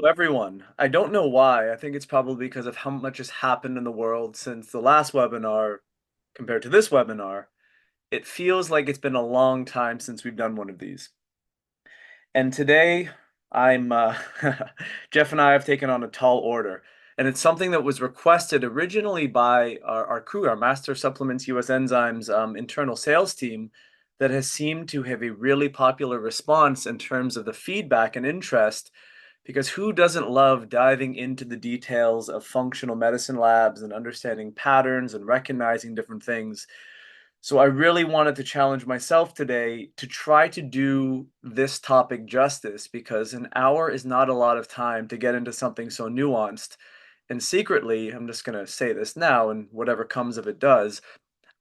Hello, everyone. I don't know why. I think it's probably because of how much has happened in the world since the last webinar compared to this webinar. It feels like it's been a long time since we've done one of these. And today, I'm Jeff and I have taken on a tall order, and it's something that was requested originally by our crew, our Master Supplements US Enzymes internal sales team, that has seemed to have a really popular response in terms of the feedback and interest. Because who doesn't love diving into the details of functional medicine labs and understanding patterns and recognizing different things? So I really wanted to challenge myself today to try to do this topic justice because an hour is not a lot of time to get into something so nuanced. And secretly, I'm just going to say this now, and whatever comes of it does,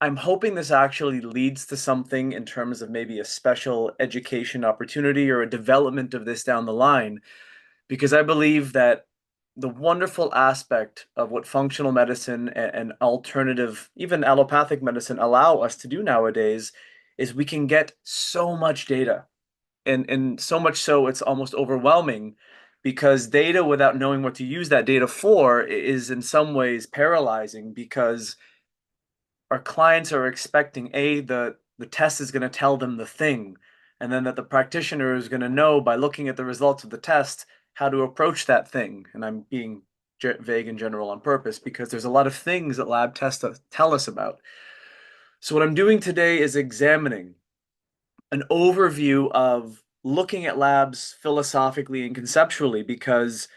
I'm hoping this actually leads to something in terms of maybe a special education opportunity or a development of this down the line, because I believe that the wonderful aspect of what functional medicine and alternative, even allopathic medicine, allow us to do nowadays is we can get so much data, and so much so it's almost overwhelming, because data without knowing what to use that data for is in some ways paralyzing, because our clients are expecting the test is going to tell them the thing, and then that the practitioner is going to know by looking at the results of the test how to approach that thing. And I'm being vague in general on purpose because there's a lot of things that lab tests tell us about. So what I'm doing today is examining an overview of looking at labs philosophically and conceptually, because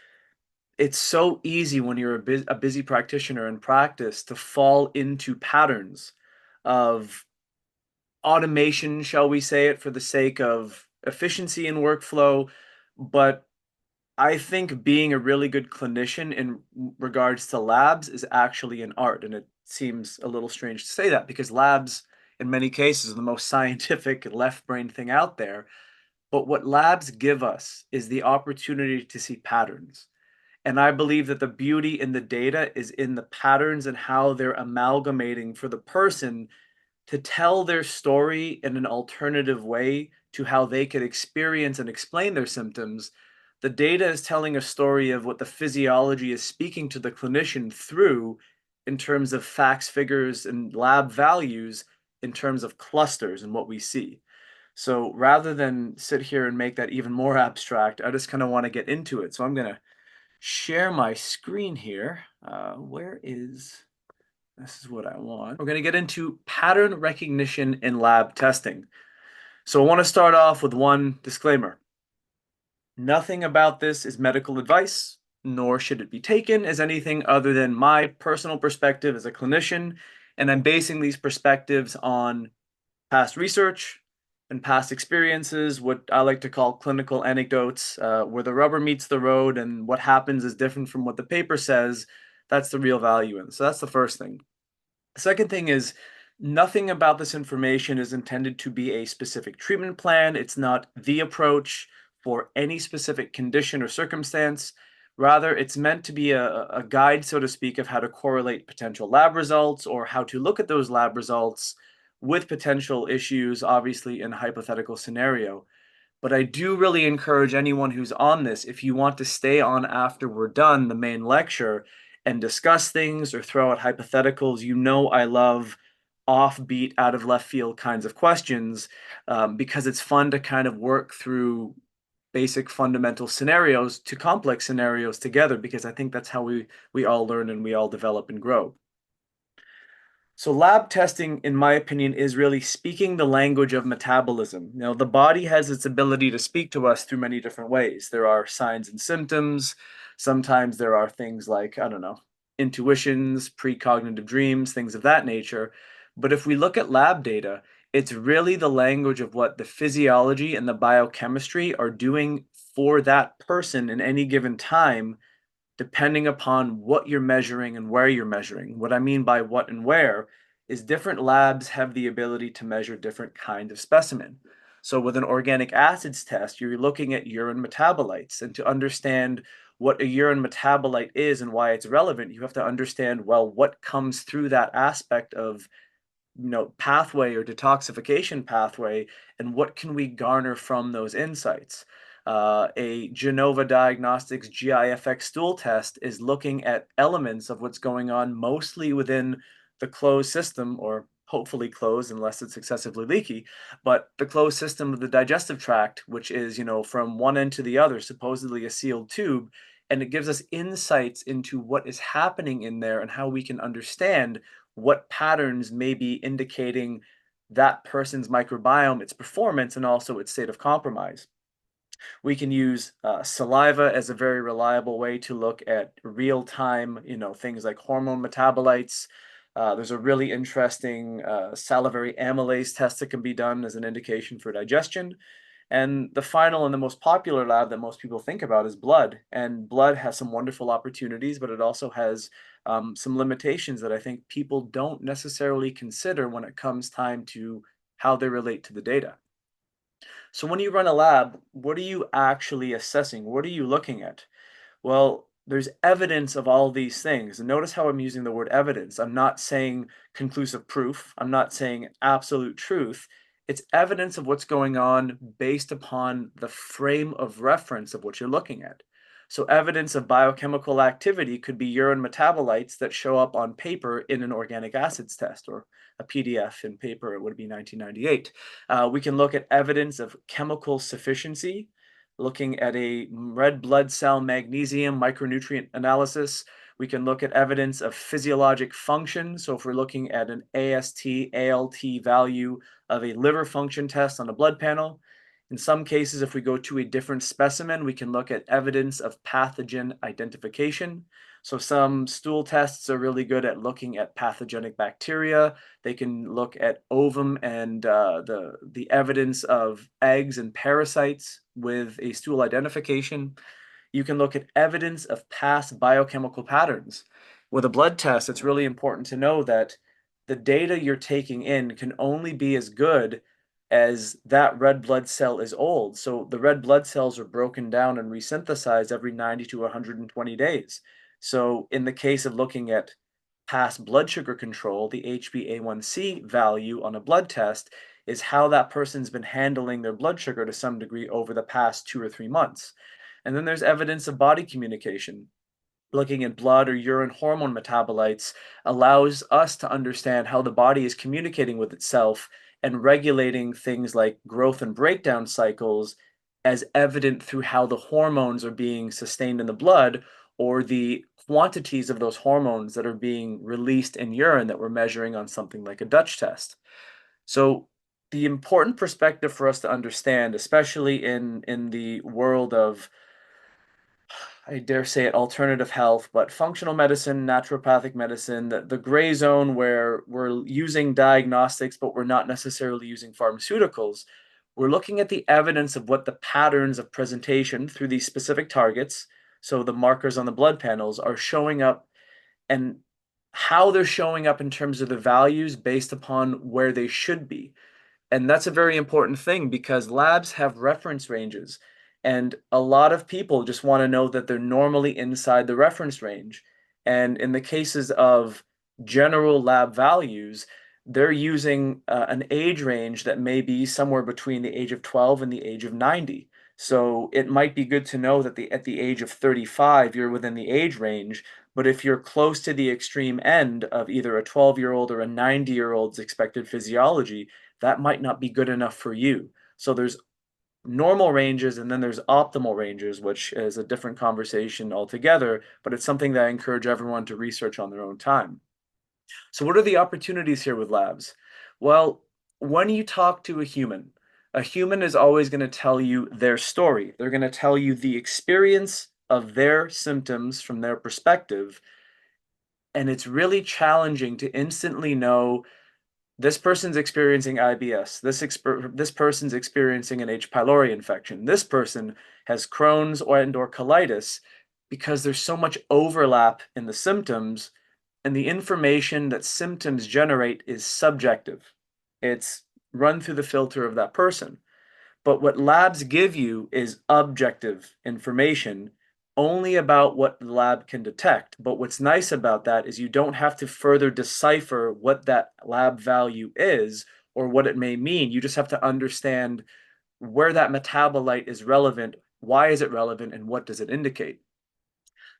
it's so easy when you're a busy practitioner in practice to fall into patterns of automation, shall we say it, for the sake of efficiency and workflow. But I think being a really good clinician in regards to labs is actually an art. And it seems a little strange to say that because labs, in many cases, are the most scientific left brain thing out there. But what labs give us is the opportunity to see patterns. And I believe that the beauty in the data is in the patterns and how they're amalgamating for the person to tell their story in an alternative way to how they could experience and explain their symptoms. The data is telling a story of what the physiology is speaking to the clinician through, in terms of facts, figures, and lab values, in terms of clusters and what we see. So rather than sit here and make that even more abstract, I just kind of want to get into it. So I'm going to share my screen here. Where is this is what I want. We're going to get into pattern recognition in lab testing. So I want to start off with one disclaimer. Nothing about this is medical advice, nor should it be taken as anything other than my personal perspective as a clinician, and I'm basing these perspectives on past research and past experiences, what I like to call clinical anecdotes, where the rubber meets the road and what happens is different from what the paper says. That's the real value in. So that's the first thing. The second thing is, nothing about this information is intended to be a specific treatment plan. It's not the approach for any specific condition or circumstance. Rather, it's meant to be a guide, so to speak, of how to correlate potential lab results or how to look at those lab results with potential issues, obviously, in a hypothetical scenario. But I do really encourage anyone who's on this, if you want to stay on after we're done the main lecture and discuss things or throw out hypotheticals, I love offbeat, out of left field kinds of questions, because it's fun to kind of work through basic fundamental scenarios to complex scenarios together, because I think that's how we all learn and we all develop and grow. So lab testing, in my opinion, is really speaking the language of metabolism. Now, the body has its ability to speak to us through many different ways. There are signs and symptoms. Sometimes there are things like, I don't know, intuitions, precognitive dreams, things of that nature. But if we look at lab data, it's really the language of what the physiology and the biochemistry are doing for that person in any given time, depending upon what you're measuring and where you're measuring. What I mean by what and where is different labs have the ability to measure different kinds of specimen. So with an organic acids test, you're looking at urine metabolites, and to understand what a urine metabolite is and why it's relevant, you have to understand, well, what comes through that aspect of pathway or detoxification pathway, and what can we garner from those insights. A Genova Diagnostics GIFX stool test is looking at elements of what's going on mostly within the closed system, or hopefully closed unless it's excessively leaky, but the closed system of the digestive tract, which is, from one end to the other, supposedly a sealed tube, and it gives us insights into what is happening in there and how we can understand what patterns may be indicating that person's microbiome, its performance, and also its state of compromise. We can use saliva as a very reliable way to look at real-time, things like hormone metabolites. There's a really interesting salivary amylase test that can be done as an indication for digestion. And the final and the most popular lab that most people think about is blood. And blood has some wonderful opportunities, but it also has some limitations that I think people don't necessarily consider when it comes time to how they relate to the data. So when you run a lab, what are you actually assessing? What are you looking at? Well, there's evidence of all these things. And notice how I'm using the word evidence. I'm not saying conclusive proof. I'm not saying absolute truth. It's evidence of what's going on based upon the frame of reference of what you're looking at. So evidence of biochemical activity could be urine metabolites that show up on paper in an organic acids test, or a PDF in paper, it would be 1998. We can look at evidence of chemical sufficiency, looking at a red blood cell magnesium micronutrient analysis. We can look at evidence of physiologic function. So if we're looking at an AST, ALT value of a liver function test on a blood panel. In some cases, if we go to a different specimen, we can look at evidence of pathogen identification. So some stool tests are really good at looking at pathogenic bacteria. They can look at ovum and the evidence of eggs and parasites with a stool identification. You can look at evidence of past biochemical patterns. With a blood test, it's really important to know that the data you're taking in can only be as good as that red blood cell is old. So the red blood cells are broken down and resynthesized every 90 to 120 days. So in the case of looking at past blood sugar control, the HbA1c value on a blood test is how that person's been handling their blood sugar to some degree over the past 2 or 3 months. And then there's evidence of body communication. Looking at blood or urine hormone metabolites allows us to understand how the body is communicating with itself and regulating things like growth and breakdown cycles as evident through how the hormones are being sustained in the blood, or the quantities of those hormones that are being released in urine that we're measuring on something like a Dutch test. So the important perspective for us to understand, especially in the world of, I dare say it, alternative health, but functional medicine, naturopathic medicine, the gray zone where we're using diagnostics, but we're not necessarily using pharmaceuticals. We're looking at the evidence of what the patterns of presentation through these specific targets, so the markers on the blood panels, are showing up, and how they're showing up in terms of the values based upon where they should be. And that's a very important thing because labs have reference ranges. And a lot of people just want to know that they're normally inside the reference range. And in the cases of general lab values, they're using an age range that may be somewhere between the age of 12 and the age of 90. So it might be good to know that at the age of 35, you're within the age range. But if you're close to the extreme end of either a 12-year-old or a 90-year-old's expected physiology, that might not be good enough for you. So there's normal ranges and then there's optimal ranges, which is a different conversation altogether, but it's something that I encourage everyone to research on their own time. So what are the opportunities here with labs? Well, when you talk to a human is always going to tell you their story. They're going to tell you the experience of their symptoms from their perspective. And it's really challenging to instantly know this person's experiencing IBS. This person's experiencing an H. pylori infection. This person has Crohn's and/or colitis, because there's so much overlap in the symptoms, and the information that symptoms generate is subjective. It's run through the filter of that person. But what labs give you is objective information only about what the lab can detect. But what's nice about that is you don't have to further decipher what that lab value is or what it may mean. You just have to understand where that metabolite is relevant Why is it relevant and what does it indicate?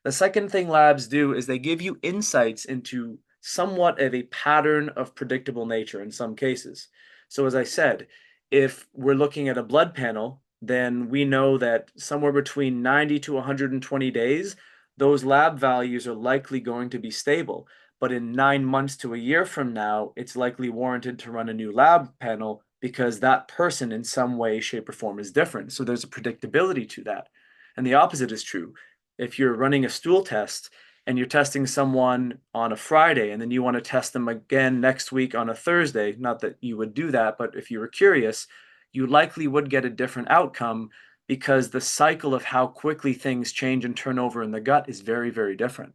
The second thing labs do is they give you insights into somewhat of a pattern of predictable nature in some cases. So, as I said, if we're looking at a blood panel, then we know that somewhere between 90 to 120 days, those lab values are likely going to be stable. But in 9 months to a year from now, it's likely warranted to run a new lab panel because that person in some way, shape, or form is different. So there's a predictability to that. And the opposite is true. If you're running a stool test and you're testing someone on a Friday and then you want to test them again next week on a Thursday, not that you would do that, but if you were curious, you likely would get a different outcome because the cycle of how quickly things change and turn over in the gut is very, very different.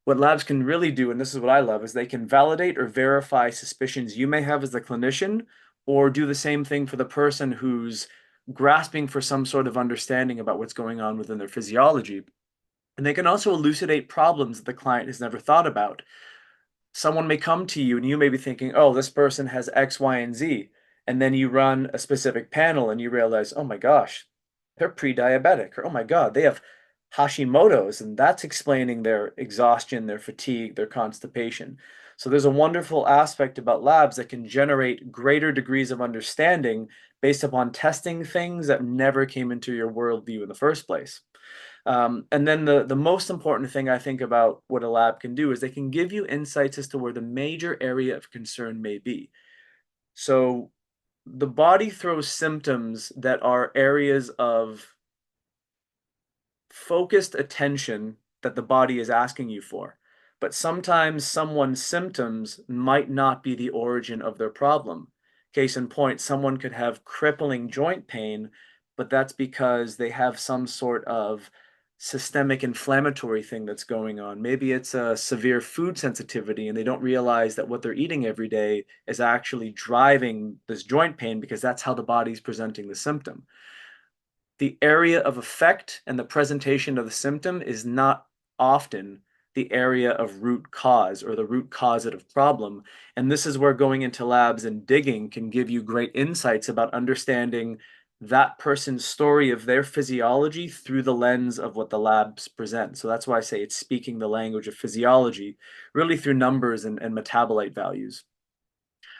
What labs can really do, and this is what I love, is they can validate or verify suspicions you may have as the clinician, or do the same thing for the person who's grasping for some sort of understanding about what's going on within their physiology. And they can also elucidate problems that the client has never thought about. Someone may come to you and you may be thinking, oh, this person has X, Y, and Z. And then you run a specific panel and you realize, oh my gosh, they're pre-diabetic, or oh my God, they have Hashimoto's, and that's explaining their exhaustion, their fatigue, their constipation. So there's a wonderful aspect about labs that can generate greater degrees of understanding based upon testing things that never came into your worldview in the first place. And then the most important thing I think about what a lab can do is they can give you insights as to where the major area of concern may be. So the body throws symptoms that are areas of focused attention that the body is asking you for. But sometimes someone's symptoms might not be the origin of their problem. Case in point, someone could have crippling joint pain, but that's because they have some sort of systemic inflammatory thing that's going on. Maybe it's a severe food sensitivity and they don't realize that what they're eating every day is actually driving this joint pain because that's how the body's presenting the symptom. The area of effect and the presentation of the symptom is not often the area of root cause or the root causative problem. And this is where going into labs and digging can give you great insights about understanding that person's story of their physiology through the lens of what the labs present. So that's why I say it's speaking the language of physiology, really through numbers and metabolite values.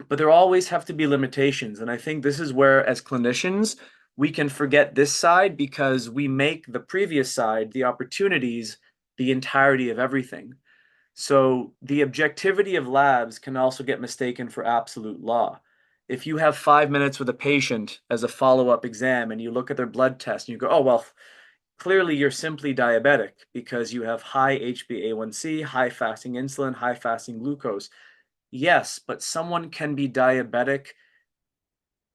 But there always have to be limitations. And I think this is where, as clinicians, we can forget this side because we make the previous side, the opportunities, the entirety of everything. So the objectivity of labs can also get mistaken for absolute law. If you have 5 minutes with a patient as a follow-up exam and you look at their blood test and you go, oh, well, clearly you're simply diabetic because you have high HbA1c, high fasting insulin, high fasting glucose. Yes, but someone can be diabetic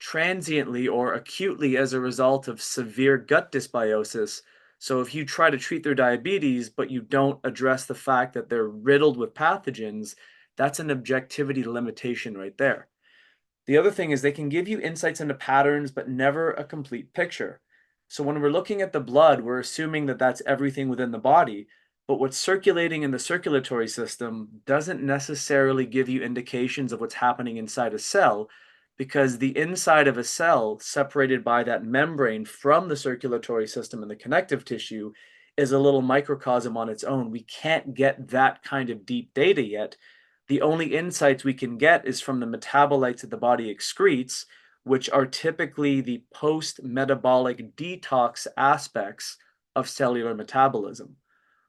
transiently or acutely as a result of severe gut dysbiosis. So if you try to treat their diabetes, but you don't address the fact that they're riddled with pathogens, that's an objectivity limitation right there. The other thing is they can give you insights into patterns, but never a complete picture. So when we're looking at the blood, we're assuming that that's everything within the body, but what's circulating in the circulatory system doesn't necessarily give you indications of what's happening inside a cell, because the inside of a cell, separated by that membrane from the circulatory system and the connective tissue, is a little microcosm on its own. We can't get that kind of deep data yet. The only insights we can get is from the metabolites that the body excretes, which are typically the post-metabolic detox aspects of cellular metabolism.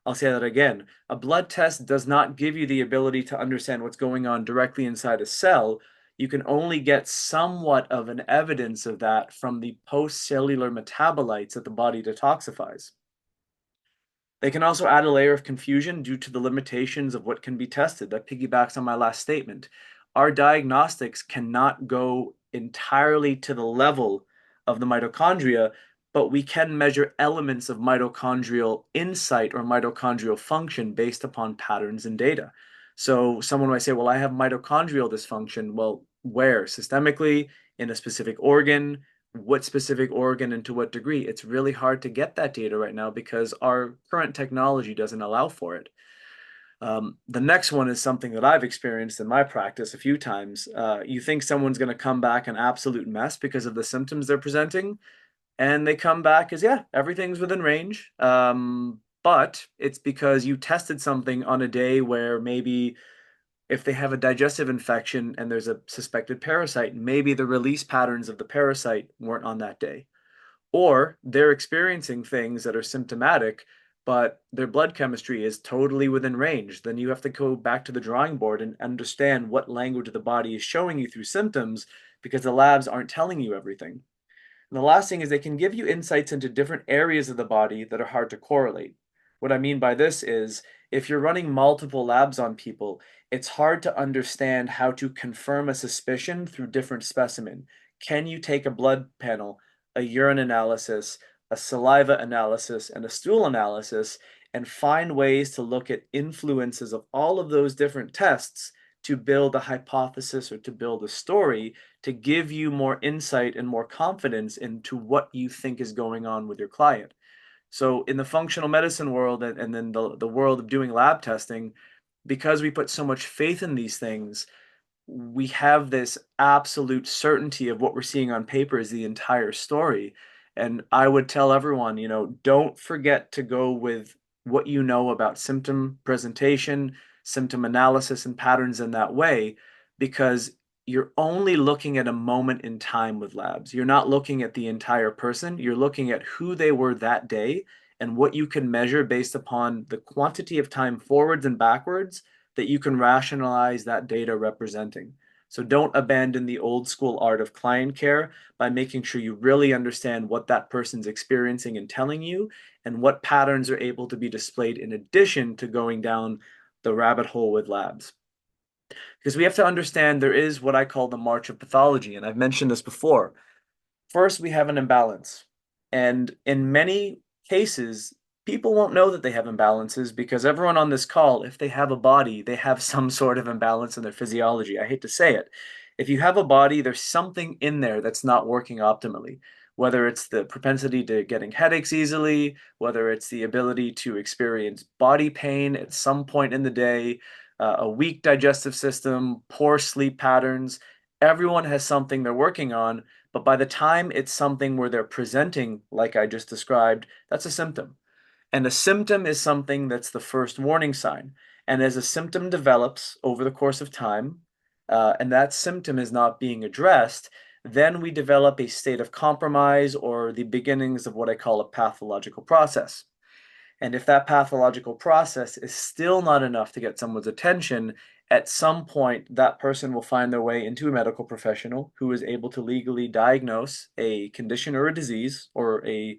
I'll say that again. A blood test does not give you the ability to understand what's going on directly inside a cell. You can only get somewhat of an evidence of that from the post-cellular metabolites that the body detoxifies. They can also add a layer of confusion due to the limitations of what can be tested. That piggybacks on my last statement. Our diagnostics cannot go entirely to the level of the mitochondria, but we can measure elements of mitochondrial insight or mitochondrial function based upon patterns and data. So someone might say, well, I have mitochondrial dysfunction. Well, where? Systemically, in a specific organ, what specific organ and to what degree? It's really hard to get that data right now because our current technology doesn't allow for it. The next one is something that I've experienced in my practice a few times. You think someone's going to come back an absolute mess because of the symptoms they're presenting, And they come back as, yeah, everything's within range. But it's because you tested something on a day where maybe if they have a digestive infection and there's a suspected parasite, maybe the release patterns of the parasite weren't on that day. Or they're experiencing things that are symptomatic, but their blood chemistry is totally within range. Then you have to go back to the drawing board and understand what language the body is showing you through symptoms because the labs aren't telling you everything. And the last thing is they can give you insights into different areas of the body that are hard to correlate. What I mean by this is if you're running multiple labs on people, it's hard to understand how to confirm a suspicion through different specimen. Can you take a blood panel, a urine analysis, a saliva analysis, and a stool analysis and find ways to look at influences of all of those different tests to build a hypothesis or to build a story to give you more insight and more confidence into what you think is going on with your client. So in the functional medicine world and then the world of doing lab testing, because we put so much faith in these things, we have this absolute certainty of what we're seeing on paper is the entire story. And I would tell everyone, don't forget to go with what you know about symptom presentation, symptom analysis, and patterns in that way, because you're only looking at a moment in time with labs. You're not looking at the entire person. You're looking at who they were that day and what you can measure based upon the quantity of time forwards and backwards that you can rationalize that data representing. So don't abandon the old school art of client care by making sure you really understand what that person's experiencing and telling you and what patterns are able to be displayed in addition to going down the rabbit hole with labs. Because we have to understand there is what I call the march of pathology, and I've mentioned this before. First, we have an imbalance. And in many cases, people won't know that they have imbalances because everyone on this call, if they have a body, they have some sort of imbalance in their physiology. I hate to say it. If you have a body, there's something in there that's not working optimally, whether it's the propensity to getting headaches easily, whether it's the ability to experience body pain at some point in the day, a weak digestive system, poor sleep patterns. Everyone has something they're working on, but by the time it's something where they're presenting, like I just described, that's a symptom. And a symptom is something that's the first warning sign. And as a symptom develops over the course of time, and that symptom is not being addressed, then we develop a state of compromise or the beginnings of what I call a pathological process. And if that pathological process is still not enough to get someone's attention, at some point that person will find their way into a medical professional who is able to legally diagnose a condition or a disease or a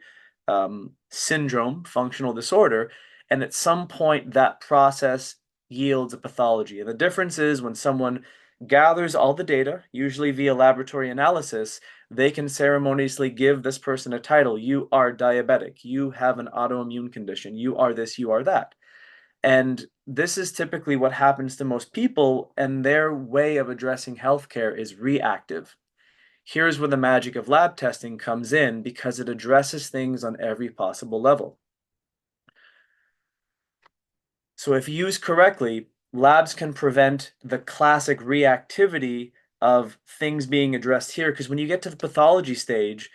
syndrome, functional disorder. And at some point that process yields a pathology. And the difference is when someone gathers all the data, usually via laboratory analysis, they can ceremoniously give this person a title. You are diabetic. You have an autoimmune condition. You are this, you are that. And this is typically what happens to most people, and their way of addressing healthcare is reactive. Here's where the magic of lab testing comes in because it addresses things on every possible level. So if used correctly, labs can prevent the classic reactivity of things being addressed here. Because when you get to the pathology stage,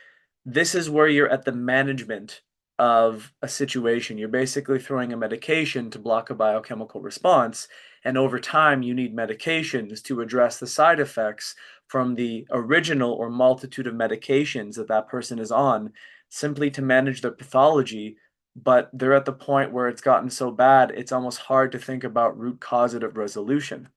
this is where you're at the management of a situation. You're basically throwing a medication to block a biochemical response. And over time, you need medications to address the side effects from the original or multitude of medications that that person is on, simply to manage their pathology, but they're at the point where it's gotten so bad, it's almost hard to think about root causative resolution.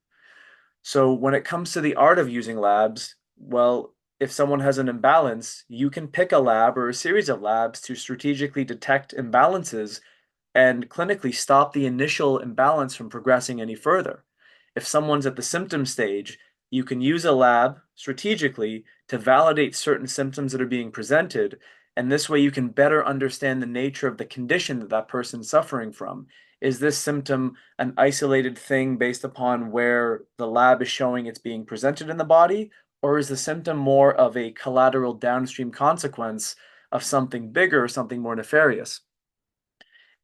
So when it comes to the art of using labs, well, if someone has an imbalance, you can pick a lab or a series of labs to strategically detect imbalances and clinically stop the initial imbalance from progressing any further. If someone's at the symptom stage, you can use a lab strategically to validate certain symptoms that are being presented, and this way you can better understand the nature of the condition that that person's suffering from. Is this symptom an isolated thing based upon where the lab is showing it's being presented in the body, or is the symptom more of a collateral downstream consequence of something bigger or something more nefarious?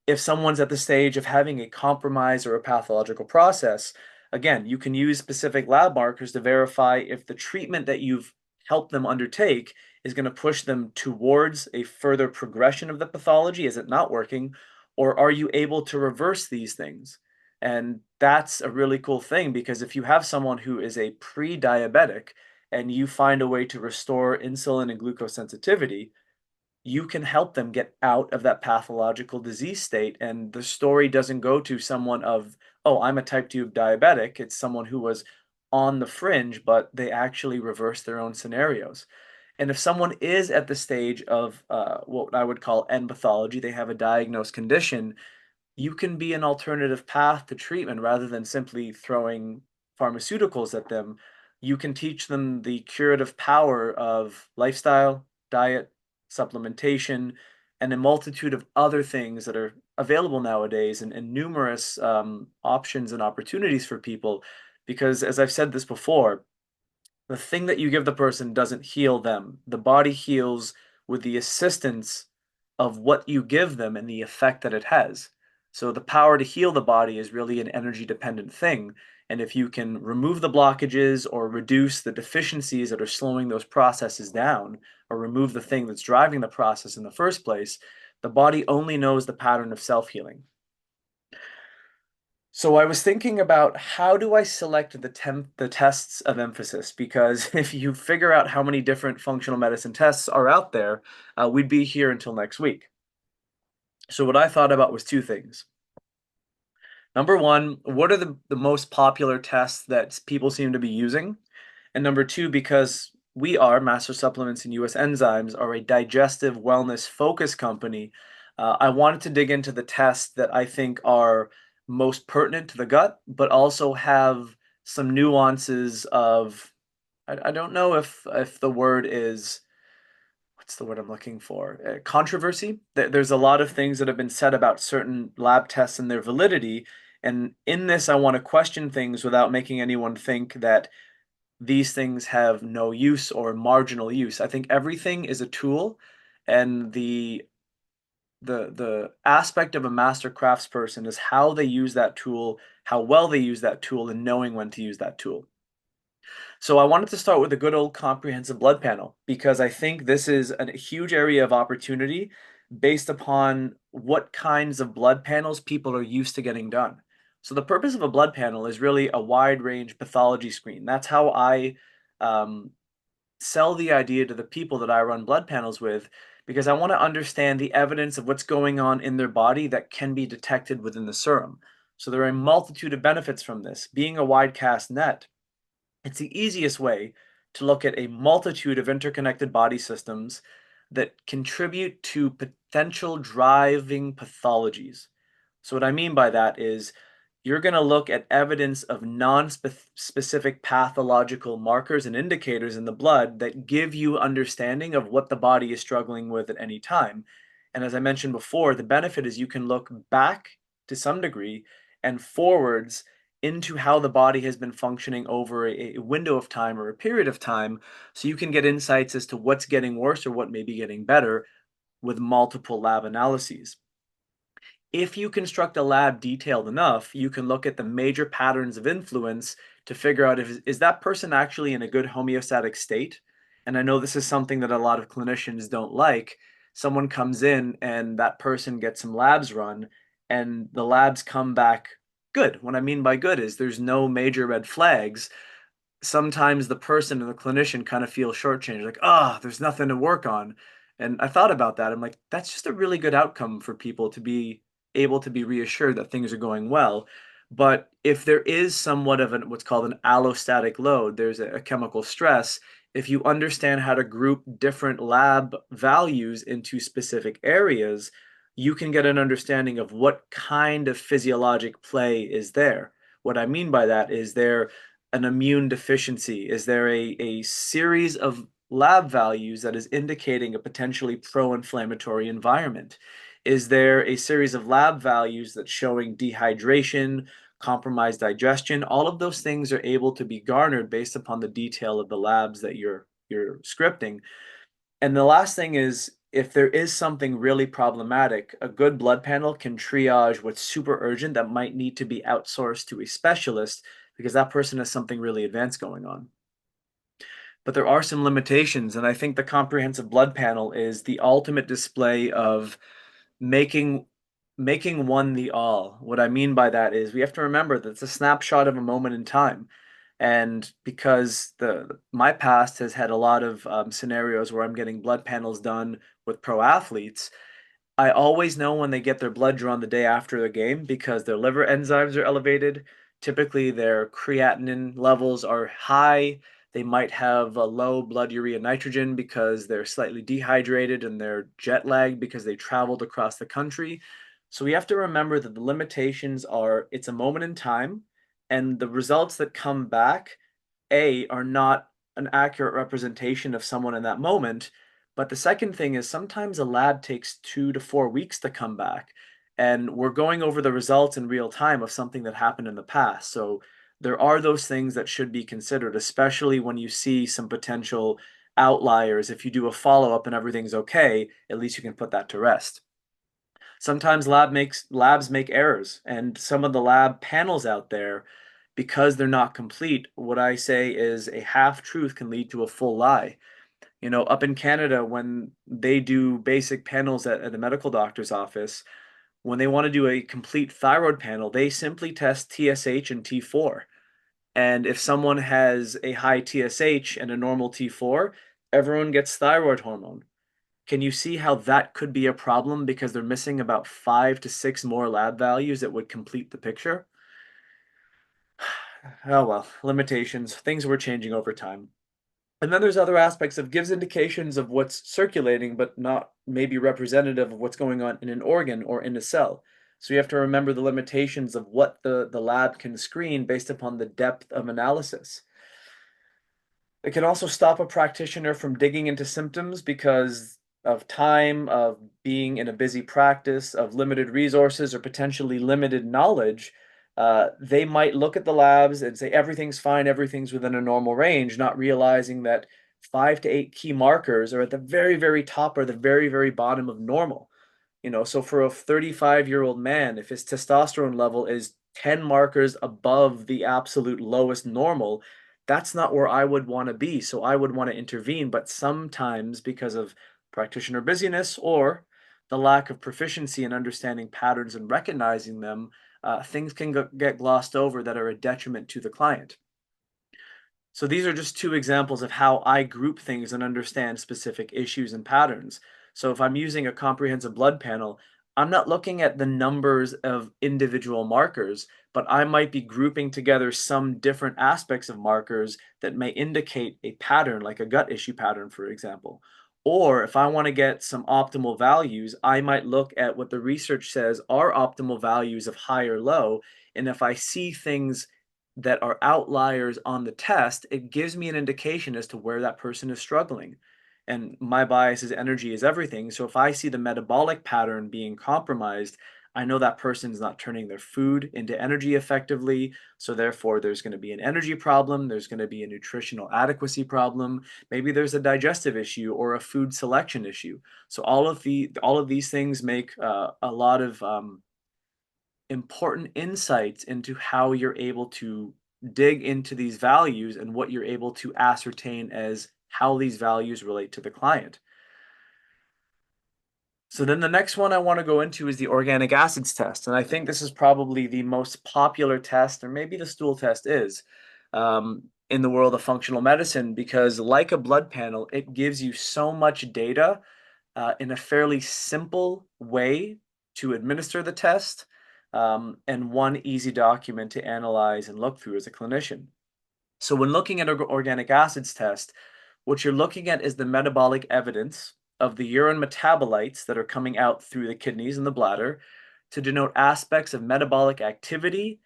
If someone's at the stage of having a compromise or a pathological process, again, you can use specific lab markers to verify if the treatment that you've help them undertake is going to push them towards a further progression of the pathology? Is it not working? Or are you able to reverse these things? And that's a really cool thing because if you have someone who is a pre-diabetic and you find a way to restore insulin and glucose sensitivity, you can help them get out of that pathological disease state. And the story doesn't go to someone of, oh, I'm a type 2 diabetic. It's someone who was on the fringe, but they actually reverse their own scenarios. And if someone is at the stage of what I would call end pathology, they have a diagnosed condition, you can be an alternative path to treatment rather than simply throwing pharmaceuticals at them. You can teach them the curative power of lifestyle, diet, supplementation, and a multitude of other things that are available nowadays and numerous options and opportunities for people. Because as I've said this before, the thing that you give the person doesn't heal them. The body heals with the assistance of what you give them and the effect that it has. So the power to heal the body is really an energy dependent thing. And if you can remove the blockages or reduce the deficiencies that are slowing those processes down, or remove the thing that's driving the process in the first place, the body only knows the pattern of self healing. So I was thinking about how do I select the tests of emphasis? Because if you figure out how many different functional medicine tests are out there, we'd be here until next week. So what I thought about was two things. Number one, what are the most popular tests that people seem to be using? And number two, because we are Master Supplements and US Enzymes are a digestive wellness focus company, I wanted to dig into the tests that I think are most pertinent to the gut, but also have some nuances of, I don't know if the word is, what's the word I'm looking for? Controversy. There's a lot of things that have been said about certain lab tests and their validity. And in this, I want to question things without making anyone think that these things have no use or marginal use. I think everything is a tool, and the aspect of a master craftsperson is how they use that tool, how well they use that tool, and knowing when to use that tool. So I wanted to start with a good old comprehensive blood panel because I think this is a huge area of opportunity based upon what kinds of blood panels people are used to getting done. So the purpose of a blood panel is really a wide range pathology screen. That's how I um, sell the idea to the people that I run blood panels with because I want to understand the evidence of what's going on in their body that can be detected within the serum. So there are a multitude of benefits from this. Being a wide cast net, it's the easiest way to look at a multitude of interconnected body systems that contribute to potential driving pathologies. So, what I mean by that is you're going to look at evidence of non-specific pathological markers and indicators in the blood that give you understanding of what the body is struggling with at any time. And as I mentioned before, the benefit is you can look back to some degree and forwards into how the body has been functioning over a window of time or a period of time, so you can get insights as to what's getting worse or what may be getting better with multiple lab analyses. If you construct a lab detailed enough, you can look at the major patterns of influence to figure out if is that person actually in a good homeostatic state. And I know this is something that a lot of clinicians don't like. Someone comes in and that person gets some labs run and the labs come back good. What I mean by good is there's no major red flags. Sometimes the person and the clinician kind of feel shortchanged, like, there's nothing to work on. And I thought about that. I'm like, that's just a really good outcome for people to be able to be reassured that things are going well. But if there is somewhat of an what's called an allostatic load, there's a chemical stress. If you understand how to group different lab values into specific areas, you can get an understanding of what kind of physiologic play is there. What I mean by that is there an immune deficiency? Is there a series of lab values that is indicating a potentially pro-inflammatory environment? Is there a series of lab values that's showing dehydration, compromised digestion? All of those things are able to be garnered based upon the detail of the labs that you're scripting. And the last thing is if there is something really problematic, a good blood panel can triage what's super urgent that might need to be outsourced to a specialist because that person has something really advanced going on. but there are some limitations, and I think the comprehensive blood panel is the ultimate display of making making one the all. What I mean by that is we have to remember that it's a snapshot of a moment in time. And because the my past has had a lot of scenarios where I'm getting blood panels done with pro athletes, I always know when they get their blood drawn the day after the game because their liver enzymes are elevated. Typically, their creatinine levels are high. They might have a low blood urea nitrogen because they're slightly dehydrated and they're jet lagged because they traveled across the country. So we have to remember that the limitations are it's a moment in time, and the results that come back, A, are not an accurate representation of someone in that moment, but the second thing is sometimes a lab takes 2 to 4 weeks to come back, and we're going over the results in real time of something that happened in the past. So there are those things that should be considered, especially when you see some potential outliers. If you do a follow-up and everything's okay, at least you can put that to rest. Sometimes labs make errors, and some of the lab panels out there, because they're not complete, what I say is a half truth can lead to a full lie. You know, up in Canada, when they do basic panels at a medical doctor's office, when they want to do a complete thyroid panel, they simply test TSH and T4. And if someone has a high TSH and a normal T4, everyone gets thyroid hormone. Can you see how that could be a problem because they're missing about 5 to 6 more lab values that would complete the picture? Oh well, limitations, things were changing over time. And then there's other aspects of gives indications of what's circulating, but not maybe representative of what's going on in an organ or in a cell. So you have to remember the limitations of what the lab can screen based upon the depth of analysis. It can also stop a practitioner from digging into symptoms because of time, of being in a busy practice, of limited resources, or potentially limited knowledge. They might look at the labs and say everything's fine, everything's within a normal range, not realizing that 5 to 8 key markers are at the very, very top or the very, very bottom of normal. You know, so for a 35-year-old man, if his testosterone level is 10 markers above the absolute lowest normal, that's not where I would want to be. So I would want to intervene. But sometimes, because of practitioner busyness or the lack of proficiency in understanding patterns and recognizing them, things can get glossed over that are a detriment to the client. So these are just two examples of how I group things and understand specific issues and patterns. So if I'm using a comprehensive blood panel, I'm not looking at the numbers of individual markers, but I might be grouping together some different aspects of markers that may indicate a pattern, like a gut issue pattern, for example. Or if I want to get some optimal values, I might look at what the research says are optimal values of high or low. And if I see things that are outliers on the test, it gives me an indication as to where that person is struggling. And my bias is energy is everything. So if I see the metabolic pattern being compromised, I know that person's not turning their food into energy effectively. So therefore, there's going to be an energy problem. There's going to be a nutritional adequacy problem. Maybe there's a digestive issue or a food selection issue. So all of these things make a lot of important insights into how you're able to dig into these values and what you're able to ascertain as how these values relate to the client. So then the next one I want to go into is the organic acids test. And I think this is probably the most popular test, or maybe the stool test is, in the world of functional medicine, because like a blood panel, it gives you so much data in a fairly simple way to administer the test, and one easy document to analyze and look through as a clinician. So when looking at organic acids test, what you're looking at is the metabolic evidence of the urine metabolites that are coming out through the kidneys and the bladder to denote aspects of metabolic activity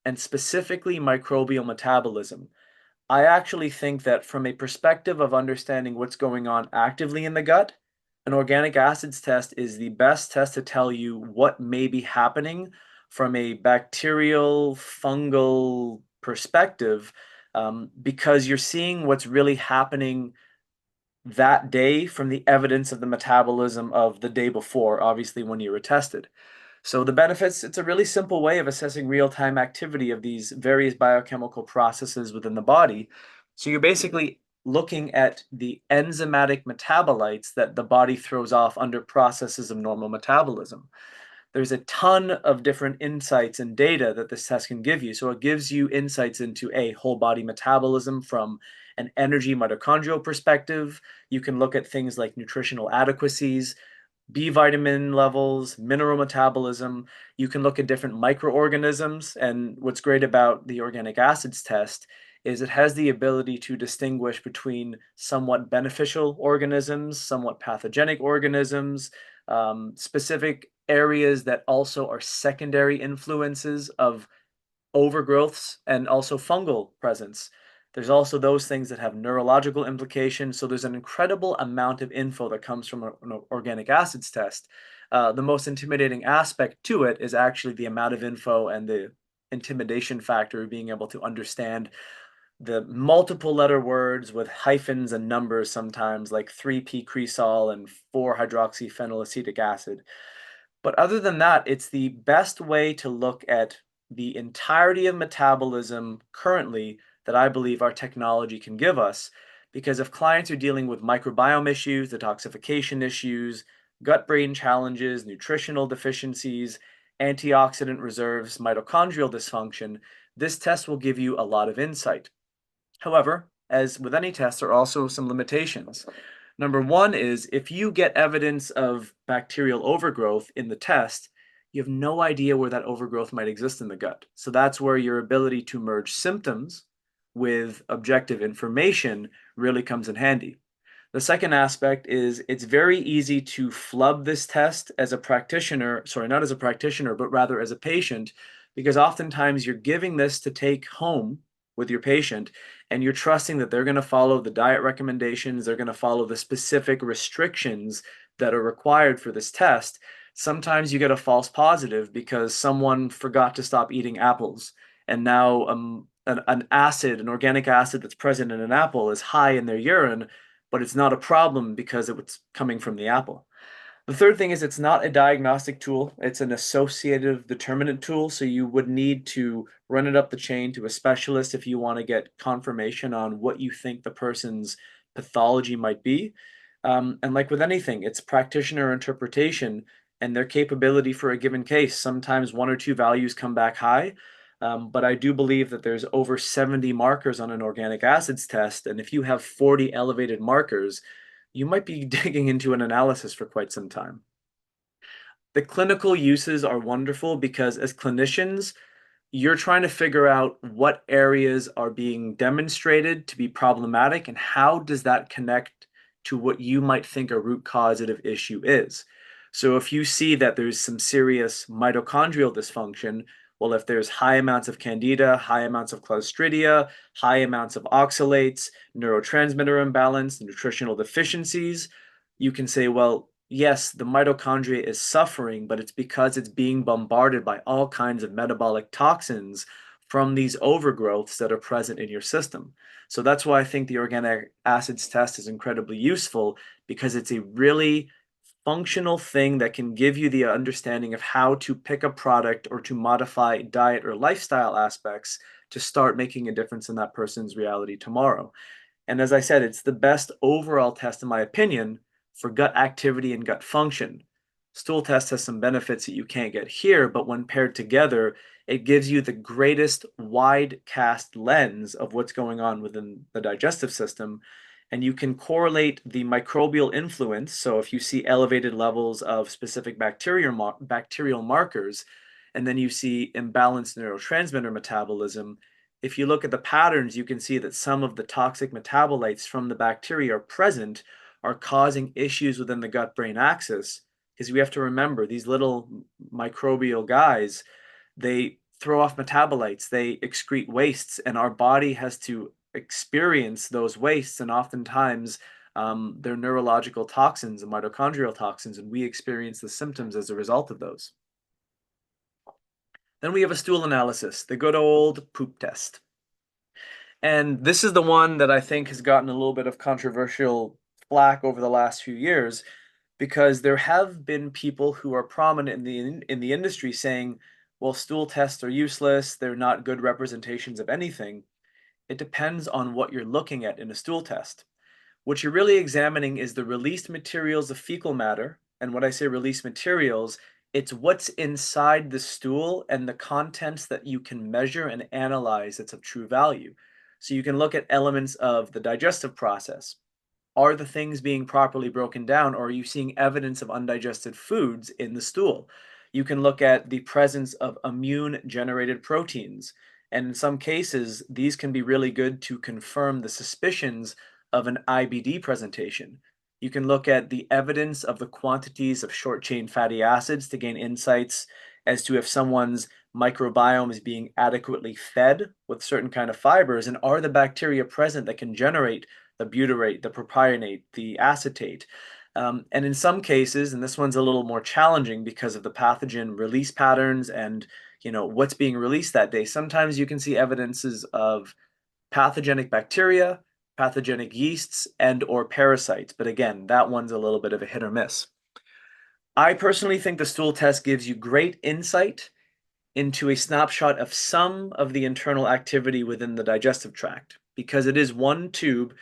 and specifically microbial metabolism. I actually think that from a perspective of understanding what's going on actively in the gut, an organic acids test is the best test to tell you what may be happening from a bacterial, fungal perspective, because you're seeing what's really happening that day from the evidence of the metabolism of the day before, obviously, when you were tested. So the benefits, it's a really simple way of assessing real-time activity of these various biochemical processes within the body. So you're basically looking at the enzymatic metabolites that the body throws off under processes of normal metabolism. There's a ton of different insights and data that this test can give you. So it gives you insights into a whole body metabolism from an energy mitochondrial perspective. You can look at things like nutritional adequacies, B vitamin levels, mineral metabolism. You can look at different microorganisms. And what's great about the organic acids test is it has the ability to distinguish between somewhat beneficial organisms, somewhat pathogenic organisms, specific areas that also are secondary influences of overgrowths and also fungal presence. There's also those things that have neurological implications. So there's an incredible amount of info that comes from an organic acids test. The most intimidating aspect to it is actually the amount of info and the intimidation factor of being able to understand the multiple letter words with hyphens and numbers sometimes, like 3-p-cresol and 4-hydroxyphenylacetic acid. But other than that, it's the best way to look at the entirety of metabolism currently that I believe our technology can give us. Because if clients are dealing with microbiome issues, detoxification issues, gut-brain challenges, nutritional deficiencies, antioxidant reserves, mitochondrial dysfunction, this test will give you a lot of insight. However, as with any test, there are also some limitations. Number one is if you get evidence of bacterial overgrowth in the test, you have no idea where that overgrowth might exist in the gut. So that's where your ability to merge symptoms with objective information really comes in handy. The second aspect is it's very easy to flub this test as a practitioner, sorry, not as a practitioner, but rather as a patient, because oftentimes you're giving this to take home with your patient and you're trusting that they're going to follow the diet recommendations, they're going to follow the specific restrictions that are required for this test. Sometimes you get a false positive because someone forgot to stop eating apples, and now an acid, an organic acid that's present in an apple is high in their urine, but it's not a problem because it was coming from the apple. The third thing is it's not a diagnostic tool, it's an associative determinant tool. So you would need to run it up the chain to a specialist if you want to get confirmation on what you think the person's pathology might be. And like with anything, it's practitioner interpretation and their capability for a given case. Sometimes one or two values come back high. But I do believe that there's over 70 markers on an organic acids test. And if you have 40 elevated markers, you might be digging into an analysis for quite some time. The clinical uses are wonderful because as clinicians, you're trying to figure out what areas are being demonstrated to be problematic and how does that connect to what you might think a root causative issue is. So if you see that there's some serious mitochondrial dysfunction, well, if there's high amounts of candida, high amounts of clostridia, high amounts of oxalates, neurotransmitter imbalance, nutritional deficiencies, you can say, well, yes, the mitochondria is suffering, but it's because it's being bombarded by all kinds of metabolic toxins from these overgrowths that are present in your system. So that's why I think the organic acids test is incredibly useful because it's a really functional thing that can give you the understanding of how to pick a product or to modify diet or lifestyle aspects to start making a difference in that person's reality tomorrow. And as I said, it's the best overall test, in my opinion, for gut activity and gut function. Stool test has some benefits that you can't get here, but when paired together, it gives you the greatest wide cast lens of what's going on within the digestive system. And you can correlate the microbial influence. So if you see elevated levels of specific bacterial markers, and then you see imbalanced neurotransmitter metabolism, if you look at the patterns, you can see that some of the toxic metabolites from the bacteria are present, are causing issues within the gut-brain axis. Because we have to remember, these little microbial guys, they throw off metabolites, they excrete wastes, and our body has to experience those wastes, and oftentimes they're neurological toxins and mitochondrial toxins, and we experience the symptoms as a result of those. Then we have a stool analysis, the good old poop test. And this is the one that I think has gotten a little bit of controversial flack over the last few years because there have been people who are prominent in the industry saying, well, stool tests are useless, they're not good representations of anything. It depends on what you're looking at in a stool test. What you're really examining is the released materials of fecal matter. And when I say released materials, it's what's inside the stool and the contents that you can measure and analyze that's of true value. So you can look at elements of the digestive process. Are the things being properly broken down, or are you seeing evidence of undigested foods in the stool? You can look at the presence of immune generated proteins. And in some cases, these can be really good to confirm the suspicions of an IBD presentation. You can look at the evidence of the quantities of short chain fatty acids to gain insights as to if someone's microbiome is being adequately fed with certain kind of fibers, and are the bacteria present that can generate the butyrate, the propionate, the acetate. And in some cases, and this one's a little more challenging because of the pathogen release patterns and what's being released that day, sometimes you can see evidences of pathogenic bacteria, pathogenic yeasts, and or parasites. But again, that one's a little bit of a hit or miss. I personally think the stool test gives you great insight into a snapshot of some of the internal activity within the digestive tract because it is one tube.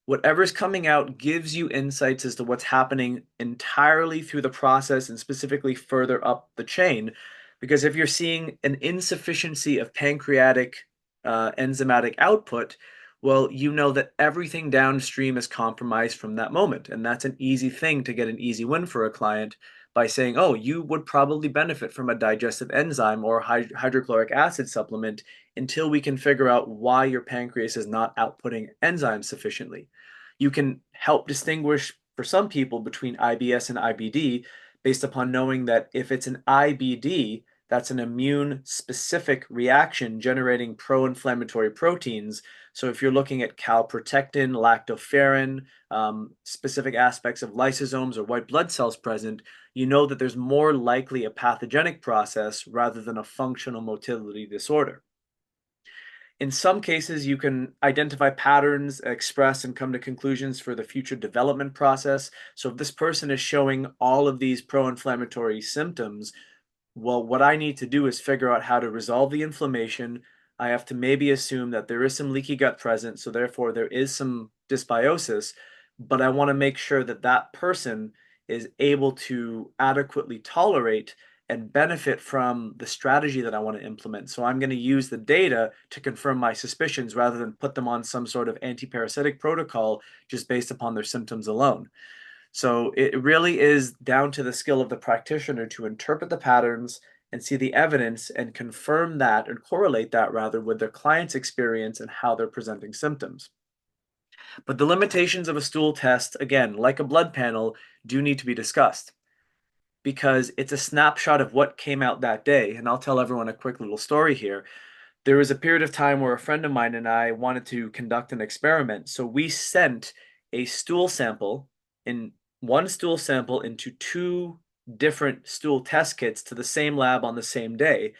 Whatever's coming out gives you insights as to what's happening entirely through the process and specifically further up the chain. Because if you're seeing an insufficiency of pancreatic enzymatic output, well, you know that everything downstream is compromised from that moment. And that's an easy thing to get an easy win for a client by saying, oh, you would probably benefit from a digestive enzyme or hydrochloric acid supplement until we can figure out why your pancreas is not outputting enzymes sufficiently. You can help distinguish for some people between IBS and IBD based upon knowing that if it's an IBD, that's an immune specific reaction generating pro-inflammatory proteins. So if you're looking at calprotectin, lactoferrin, specific aspects of lysosomes or white blood cells present, you know that there's more likely a pathogenic process rather than a functional motility disorder. In some cases, you can identify patterns, express, and come to conclusions for the future development process. So if this person is showing all of these pro-inflammatory symptoms, well, what I need to do is figure out how to resolve the inflammation. I have to maybe assume that there is some leaky gut present, so therefore there is some dysbiosis, but I want to make sure that that person is able to adequately tolerate and benefit from the strategy that I want to implement. So I'm going to use the data to confirm my suspicions rather than put them on some sort of anti-parasitic protocol just based upon their symptoms alone. So it really is down to the skill of the practitioner to interpret the patterns and see the evidence and confirm that and correlate that rather with their client's experience and how they're presenting symptoms. But the limitations of a stool test, again, like a blood panel, do need to be discussed because it's a snapshot of what came out that day. And I'll tell everyone a quick little story here. There was a period of time where a friend of mine and I wanted to conduct an experiment. So we sent a stool sample in one stool sample into two different stool test kits to the same lab on the same day,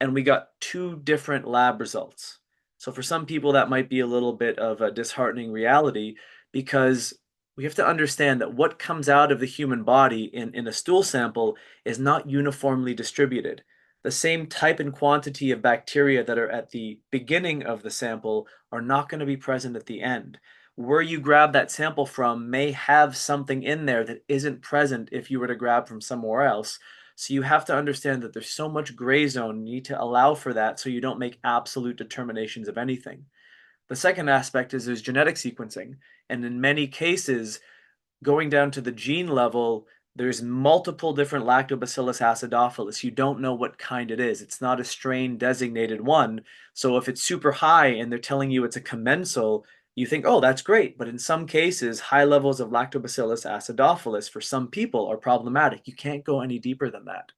and we got two different lab results. So for some people, that might be a little bit of a disheartening reality because we have to understand that what comes out of the human body in a stool sample is not uniformly distributed. The same type and quantity of bacteria that are at the beginning of the sample are not going to be present at the end. Where you grab that sample from may have something in there that isn't present if you were to grab from somewhere else. So you have to understand that there's so much gray zone. You need to allow for that so you don't make absolute determinations of anything. The second aspect is there's genetic sequencing. And in many cases, going down to the gene level, there's multiple different Lactobacillus acidophilus. You don't know what kind it is. It's not a strain designated one. So if it's super high and they're telling you it's a commensal, you think, oh, that's great. But in some cases, high levels of Lactobacillus acidophilus for some people are problematic. You can't go any deeper than that.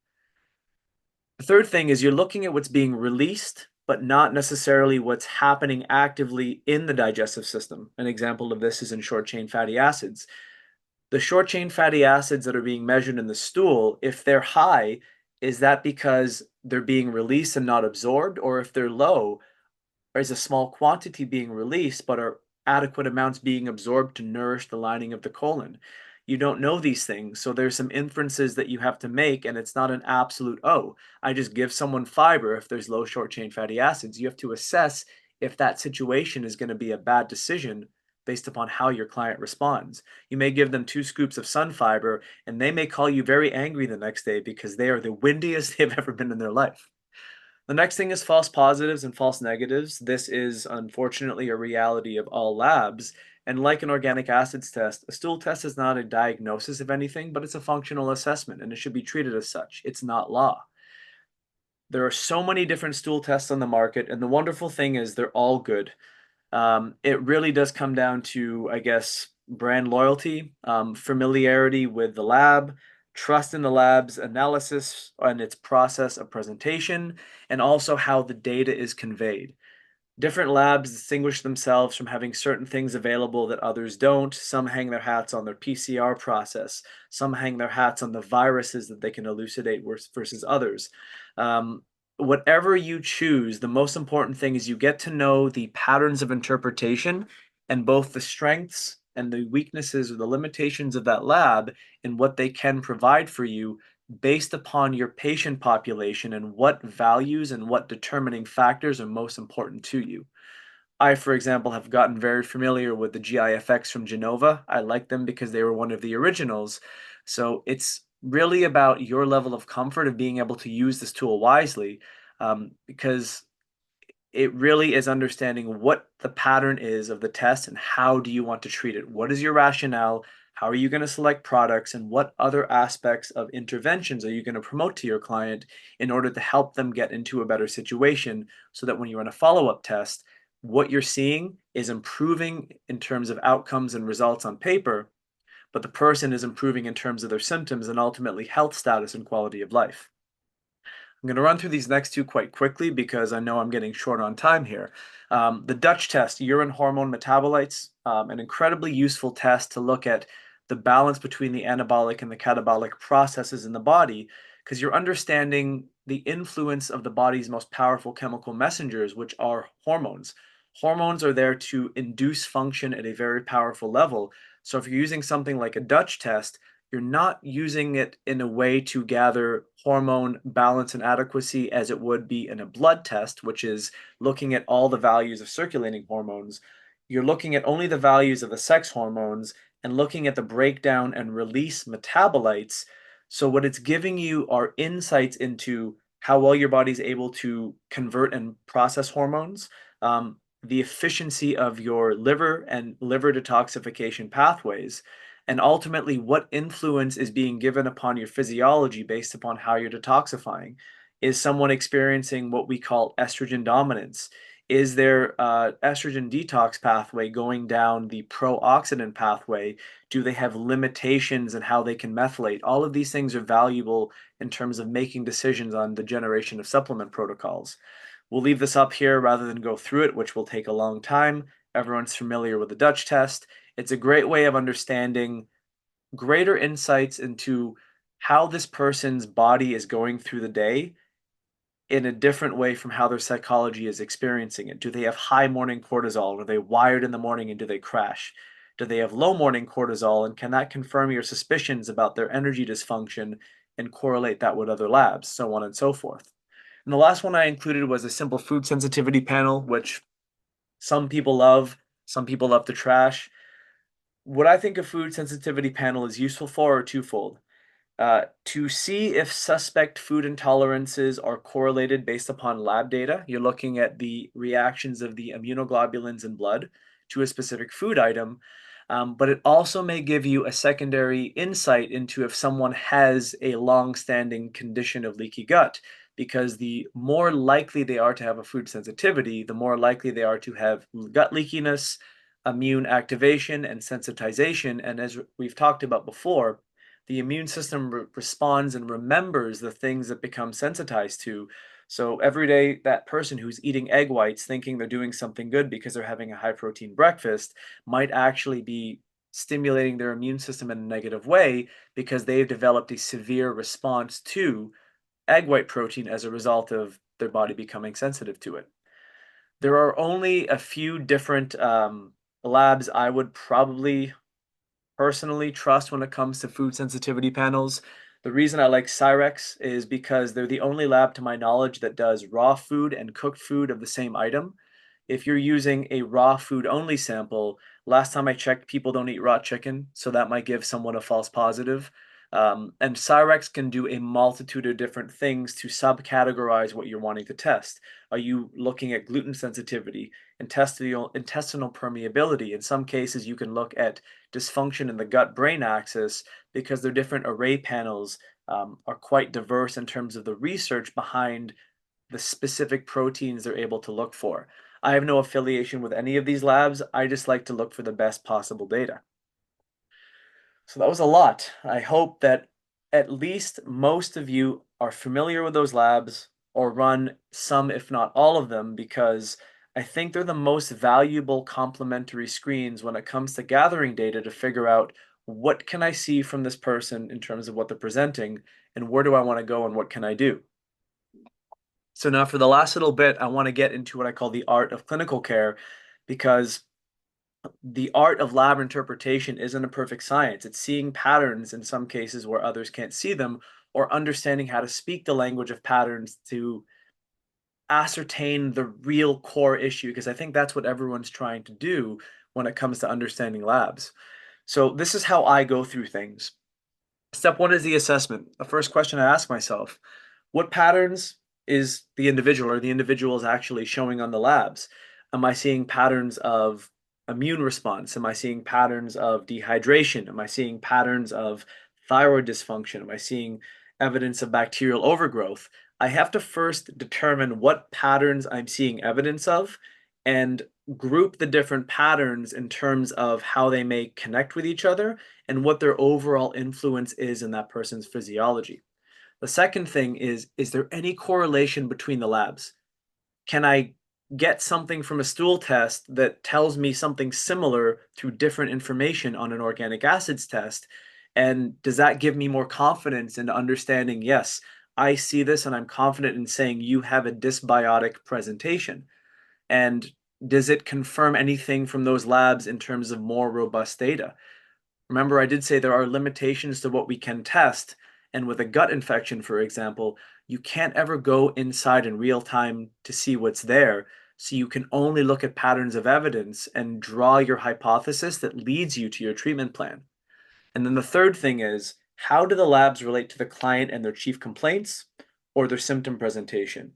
The third thing is you're looking at what's being released, but not necessarily what's happening actively in the digestive system. An example of this is in short chain fatty acids. The short chain fatty acids that are being measured in the stool, if they're high, is that because they're being released and not absorbed? Or if they're low, is a small quantity being released, but are adequate amounts being absorbed to nourish the lining of the colon? You don't know these things, so there's some inferences that you have to make, and it's not an absolute, oh, I just give someone fiber if there's low short chain fatty acids. You have to assess, if that situation is going to be a bad decision based upon how your client responds. You may give them 2 scoops of sun fiber and they may call you very angry the next day because they are the windiest they've ever been in their life. The next thing is false positives and false negatives. This is unfortunately a reality of all labs. And like an organic acids test, a stool test is not a diagnosis of anything, but it's a functional assessment and it should be treated as such. It's not law. There are so many different stool tests on the market, and the wonderful thing is they're all good. It really does come down to, I guess, brand loyalty, familiarity with the lab, trust in the lab's analysis and its process of presentation, and also how the data is conveyed. Different labs distinguish themselves from having certain things available that others don't. Some hang their hats on their PCR process. Some hang their hats on the viruses that they can elucidate versus others. Um, Whatever you choose, the most important thing is you get to know the patterns of interpretation and both the strengths and the weaknesses or the limitations of that lab and what they can provide for you based upon your patient population and what values and what determining factors are most important to you. I, for example, have gotten very familiar with the GIFX from Genova. I like them because they were one of the originals. So it's really about your level of comfort of being able to use this tool wisely, because it really is understanding what the pattern is of the test and how do you want to treat it. What is your rationale? How are you going to select products? And what other aspects of interventions are you going to promote to your client in order to help them get into a better situation so that when you run a follow-up test, what you're seeing is improving in terms of outcomes and results on paper, but the person is improving in terms of their symptoms and ultimately health status and quality of life. I'm going to run through these next two quite quickly because I know I'm getting short on time here. The Dutch test, urine hormone metabolites, an incredibly useful test to look at the balance between the anabolic and the catabolic processes in the body, because you're understanding the influence of the body's most powerful chemical messengers, which are hormones. Hormones are there to induce function at a very powerful level. So if you're using something like a Dutch test, you're not using it in a way to gather hormone balance and adequacy as it would be in a blood test, which is looking at all the values of circulating hormones. You're looking at only the values of the sex hormones and looking at the breakdown and release metabolites. So, what it's giving you are insights into how well your body's able to convert and process hormones, the efficiency of your liver and liver detoxification pathways, and ultimately what influence is being given upon your physiology based upon how you're detoxifying. Is someone experiencing what we call estrogen dominance? Is their estrogen detox pathway going down the pro-oxidant pathway? Do they have limitations in how they can methylate? All of these things are valuable in terms of making decisions on the generation of supplement protocols. We'll leave this up here rather than go through it, which will take a long time. Everyone's familiar with the Dutch test. It's a great way of understanding greater insights into how this person's body is going through the day in a different way from how their psychology is experiencing it. Do they have high morning cortisol? Are they wired in the morning and do they crash? Do they have low morning cortisol? And can that confirm your suspicions about their energy dysfunction and correlate that with other labs, so on and so forth? And the last one I included was a simple food sensitivity panel, which some people love, some people love to trash. What I think a food sensitivity panel is useful for are twofold. To see if suspect food intolerances are correlated based upon lab data. You're looking at the reactions of the immunoglobulins in blood to a specific food item, but it also may give you a secondary insight into if someone has a long-standing condition of leaky gut, because the more likely they are to have a food sensitivity, the more likely they are to have gut leakiness, immune activation, and sensitization. And as we've talked about before, the immune system responds and remembers the things that become sensitized to. So every day, that person who's eating egg whites thinking they're doing something good because they're having a high protein breakfast might actually be stimulating their immune system in a negative way because they've developed a severe response to egg white protein as a result of their body becoming sensitive to it. There are only a few different labs I would probably personally trust when it comes to food sensitivity panels. The reason I like Cyrex is because they're the only lab to my knowledge that does raw food and cooked food of the same item. If you're using a raw food only sample, last time I checked, people don't eat raw chicken, so that might give someone a false positive. And Cyrex can do a multitude of different things to subcategorize what you're wanting to test. Are you looking at gluten sensitivity, intestinal permeability? In some cases, you can look at dysfunction in the gut-brain axis because their different array panels are quite diverse in terms of the research behind the specific proteins they're able to look for. I have no affiliation with any of these labs. I just like to look for the best possible data. So that was a lot. I hope that at least most of you are familiar with those labs or run some, if not all of them, because I think they're the most valuable complementary screens when it comes to gathering data to figure out what can I see from this person in terms of what they're presenting and where do I want to go and what can I do. So now for the last little bit, I want to get into what I call the art of clinical care because the art of lab interpretation isn't a perfect science. It's seeing patterns in some cases where others can't see them, or understanding how to speak the language of patterns to ascertain the real core issue, because I think that's what everyone's trying to do when it comes to understanding labs. So this is how I go through things. Step one is the assessment. The first question I ask myself, what patterns is the individual or the individual is actually showing on the labs? Am I seeing patterns of immune response? Am I seeing patterns of dehydration? Am I seeing patterns of thyroid dysfunction? Am I seeing evidence of bacterial overgrowth? I have to first determine what patterns I'm seeing evidence of and group the different patterns in terms of how they may connect with each other and what their overall influence is in that person's physiology. The second thing is there any correlation between the labs? Can I get something from a stool test that tells me something similar through different information on an organic acids test? And does that give me more confidence in understanding, yes, I see this and I'm confident in saying you have a dysbiotic presentation? And does it confirm anything from those labs in terms of more robust data? Remember, I did say there are limitations to what we can test. And with a gut infection, for example, you can't ever go inside in real time to see what's there. So you can only look at patterns of evidence and draw your hypothesis that leads you to your treatment plan. And then the third thing is, how do the labs relate to the client and their chief complaints or their symptom presentation?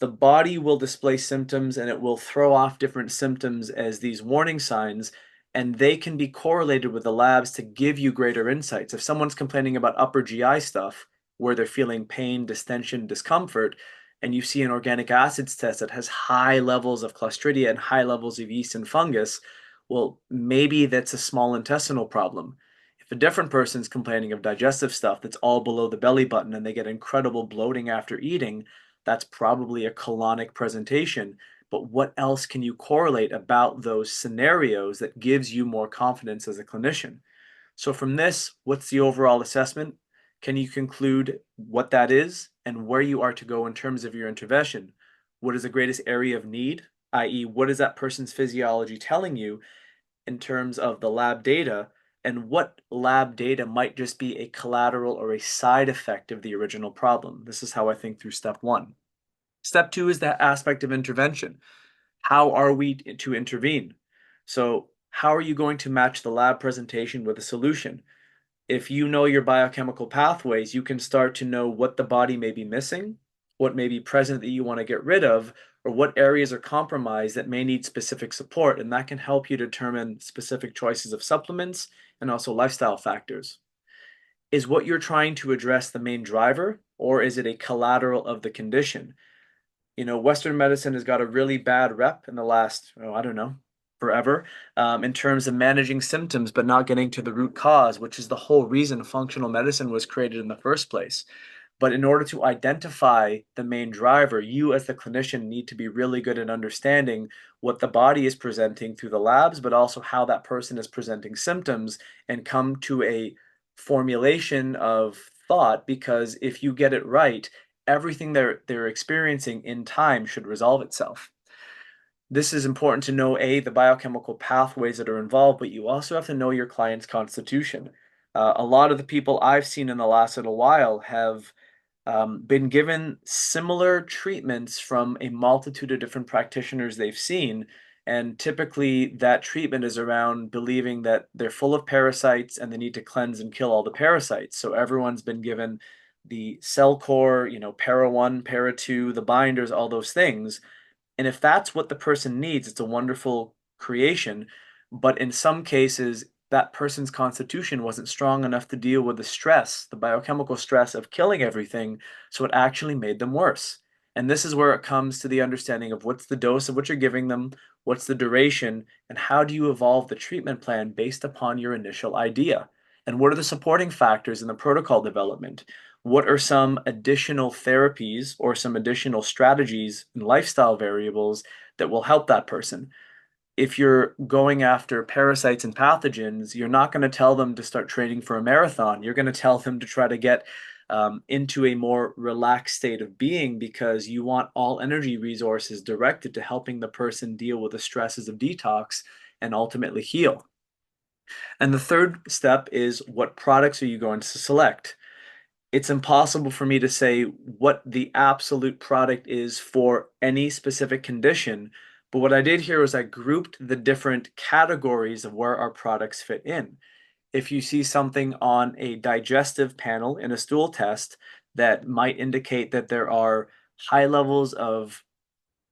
The body will display symptoms and it will throw off different symptoms as these warning signs, and they can be correlated with the labs to give you greater insights. If someone's complaining about upper GI stuff, where they're feeling pain, distension, discomfort, and you see an organic acids test that has high levels of Clostridia and high levels of yeast and fungus, well, maybe that's a small intestinal problem. If a different person's complaining of digestive stuff that's all below the belly button and they get incredible bloating after eating, that's probably a colonic presentation. But what else can you correlate about those scenarios that gives you more confidence as a clinician? So from this, what's the overall assessment? Can you conclude what that is and where you are to go in terms of your intervention? What is the greatest area of need, i.e., what is that person's physiology telling you in terms of the lab data, and what lab data might just be a collateral or a side effect of the original problem? This is how I think through step one. Step two is that aspect of intervention. How are we to intervene? So, how are you going to match the lab presentation with a solution? If you know your biochemical pathways, you can start to know what the body may be missing, what may be present that you want to get rid of, or what areas are compromised that may need specific support. And that can help you determine specific choices of supplements and also lifestyle factors. Is what you're trying to address the main driver, or is it a collateral of the condition? Western medicine has got a really bad rep in the last, I don't know, forever, in terms of managing symptoms, but not getting to the root cause, which is the whole reason functional medicine was created in the first place. But in order to identify the main driver, you as the clinician need to be really good at understanding what the body is presenting through the labs, but also how that person is presenting symptoms and come to a formulation of thought. Because if you get it right, everything they're experiencing in time should resolve itself. This is important to know, A, the biochemical pathways that are involved, but you also have to know your client's constitution. A lot of the people I've seen in the last little while have been given similar treatments from a multitude of different practitioners they've seen. And typically, that treatment is around believing that they're full of parasites and they need to cleanse and kill all the parasites. So everyone's been given the cell core, para 1, para 2, the binders, all those things. And if that's what the person needs, it's a wonderful creation. But in some cases, that person's constitution wasn't strong enough to deal with the stress, the biochemical stress of killing everything, so it actually made them worse. And this is where it comes to the understanding of what's the dose of what you're giving them, what's the duration, and how do you evolve the treatment plan based upon your initial idea? And what are the supporting factors in the protocol development? What are some additional therapies or some additional strategies and lifestyle variables that will help that person? If you're going after parasites and pathogens, you're not going to tell them to start training for a marathon. You're going to tell them to try to get into a more relaxed state of being because you want all energy resources directed to helping the person deal with the stresses of detox and ultimately heal. And the third step is, what products are you going to select? It's impossible for me to say what the absolute product is for any specific condition. But what I did here was I grouped the different categories of where our products fit in. If you see something on a digestive panel in a stool test that might indicate that there are high levels of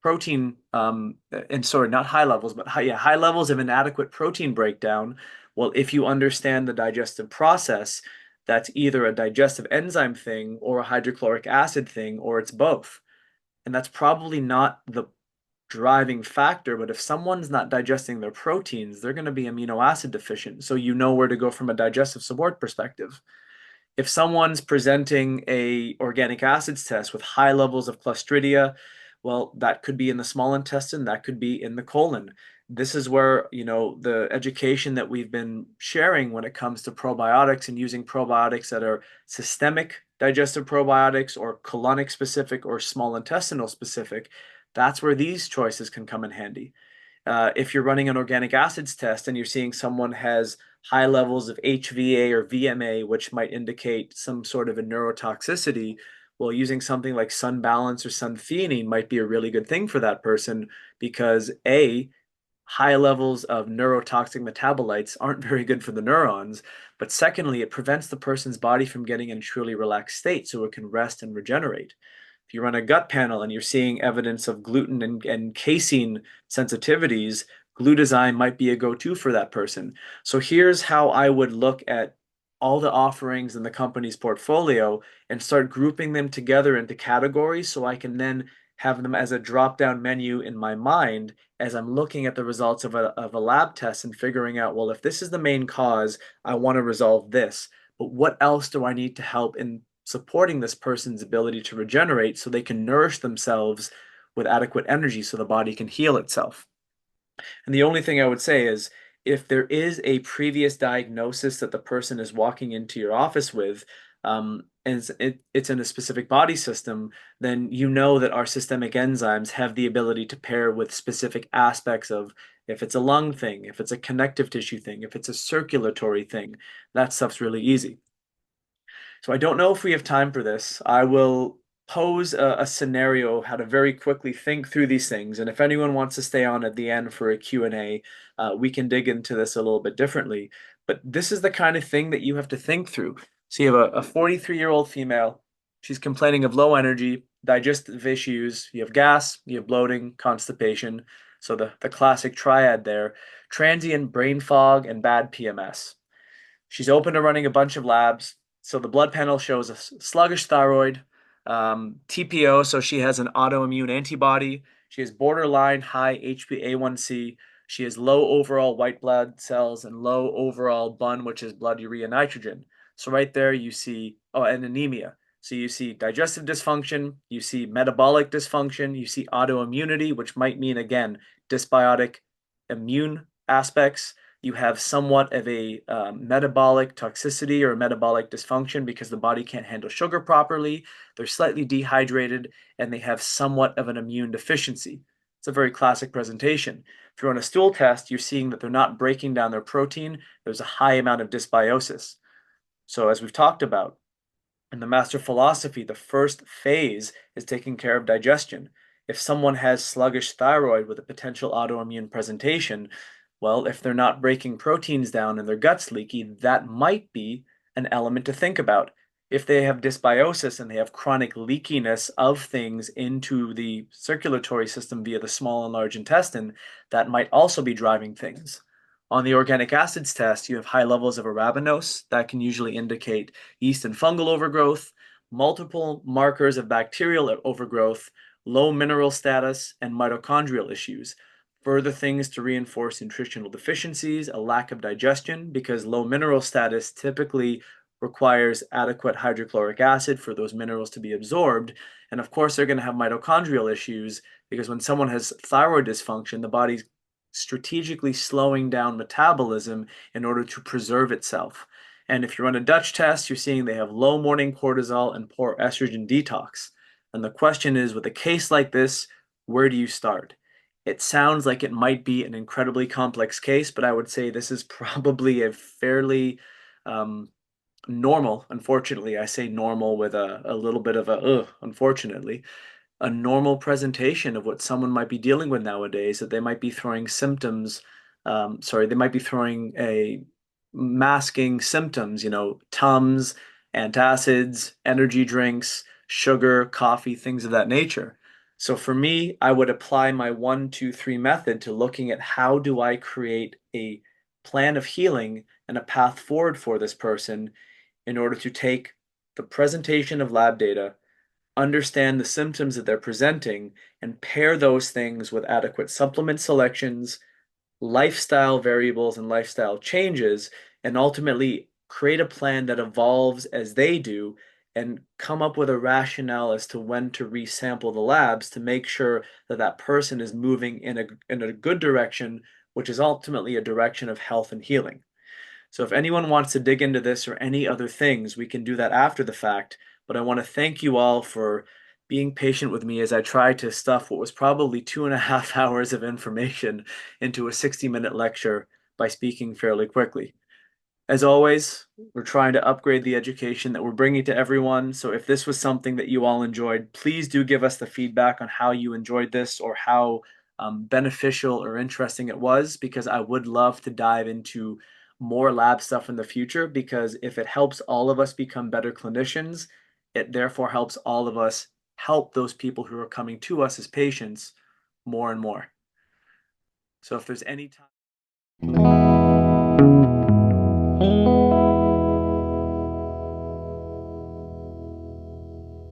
protein, and sorry, not high levels, but high levels of inadequate protein breakdown. Well, if you understand the digestive process, that's either a digestive enzyme thing or a hydrochloric acid thing, or it's both. And that's probably not the driving factor, but if someone's not digesting their proteins, they're going to be amino acid deficient. So you know where to go from a digestive support perspective. If someone's presenting a organic acids test with high levels of Clostridia, well, that could be in the small intestine, that could be in the colon. This is where, the education that we've been sharing when it comes to probiotics and using probiotics that are systemic digestive probiotics or colonic specific or small intestinal specific, that's where these choices can come in handy. If you're running an organic acids test and you're seeing someone has high levels of HVA or VMA, which might indicate some sort of a neurotoxicity, well, using something like Sun Balance or Suntheanine might be a really good thing for that person because A, high levels of neurotoxic metabolites aren't very good for the neurons, but secondly, it prevents the person's body from getting in a truly relaxed state so it can rest and regenerate. If you run a gut panel and you're seeing evidence of gluten and casein sensitivities, glutathione might be a go-to for that person. So here's how I would look at all the offerings in the company's portfolio and start grouping them together into categories so I can then have them as a drop-down menu in my mind as I'm looking at the results of a lab test and figuring out, well, if this is the main cause, I want to resolve this. But what else do I need to help in supporting this person's ability to regenerate so they can nourish themselves with adequate energy so the body can heal itself? And the only thing I would say is if there is a previous diagnosis that the person is walking into your office with, and it's in a specific body system, then you know that our systemic enzymes have the ability to pair with specific aspects of if it's a lung thing, if it's a connective tissue thing, if it's a circulatory thing, that stuff's really easy. So I don't know if we have time for this. I will pose a scenario how to very quickly think through these things. And if anyone wants to stay on at the end for a Q&A, we can dig into this a little bit differently. But this is the kind of thing that you have to think through. So you have a 43-year-old female. She's complaining of low energy, digestive issues. You have gas, you have bloating, constipation. So the classic triad there, transient brain fog and bad PMS. She's open to running a bunch of labs. So the blood panel shows a sluggish thyroid, TPO, so she has an autoimmune antibody. She has borderline high HbA1c. She has low overall white blood cells and low overall BUN, which is blood urea nitrogen. So right there you see, oh, and anemia. So you see digestive dysfunction, you see metabolic dysfunction, you see autoimmunity, which might mean, again, dysbiotic immune aspects. You have somewhat of a metabolic toxicity or metabolic dysfunction because the body can't handle sugar properly. They're slightly dehydrated and they have somewhat of an immune deficiency. It's a very classic presentation. If you're on a stool test, you're seeing that they're not breaking down their protein. There's a high amount of dysbiosis. So as we've talked about, In the master philosophy, the first phase is taking care of digestion. If someone has sluggish thyroid with a potential autoimmune presentation, well, if they're not breaking proteins down and their gut's leaky, that might be an element to think about. If they have dysbiosis and they have chronic leakiness of things into the circulatory system via the small and large intestine, that might also be driving things. On the organic acids test, you have high levels of arabinose that can usually indicate yeast and fungal overgrowth, multiple markers of bacterial overgrowth, low mineral status, and mitochondrial issues. Further things to reinforce nutritional deficiencies, a lack of digestion, because low mineral status typically requires adequate hydrochloric acid for those minerals to be absorbed. And of course, they're going to have mitochondrial issues because when someone has thyroid dysfunction, the body's strategically slowing down metabolism in order to preserve itself. And if you run a Dutch test, you're seeing they have low morning cortisol and poor estrogen detox. And the question is, with a case like this, where do you start? It sounds like it might be an incredibly complex case, but I would say this is probably a fairly um, normal, unfortunately, I say normal with a little bit of a, unfortunately, a normal presentation of what someone might be dealing with nowadays, that they might be throwing symptoms, they might be throwing a masking symptoms, Tums, antacids, energy drinks, sugar, coffee, things of that nature. So for me, I would apply my 1, 2, 3 method to looking at how do I create a plan of healing and a path forward for this person in order to take the presentation of lab data, understand the symptoms that they're presenting, and pair those things with adequate supplement selections, lifestyle variables, and lifestyle changes, and ultimately create a plan that evolves as they do and come up with a rationale as to when to resample the labs to make sure that that person is moving in a good direction, which is ultimately a direction of health and healing. So if anyone wants to dig into this or any other things, we can do that after the fact. But I want to thank you all for being patient with me as I tried to stuff what was probably 2.5 hours of information into a 60-minute lecture by speaking fairly quickly. As always, we're trying to upgrade the education that we're bringing to everyone. So if this was something that you all enjoyed, please do give us the feedback on how you enjoyed this or how beneficial or interesting it was, because I would love to dive into more lab stuff in the future, because if it helps all of us become better clinicians, it therefore helps all of us help those people who are coming to us as patients more and more. So if there's any time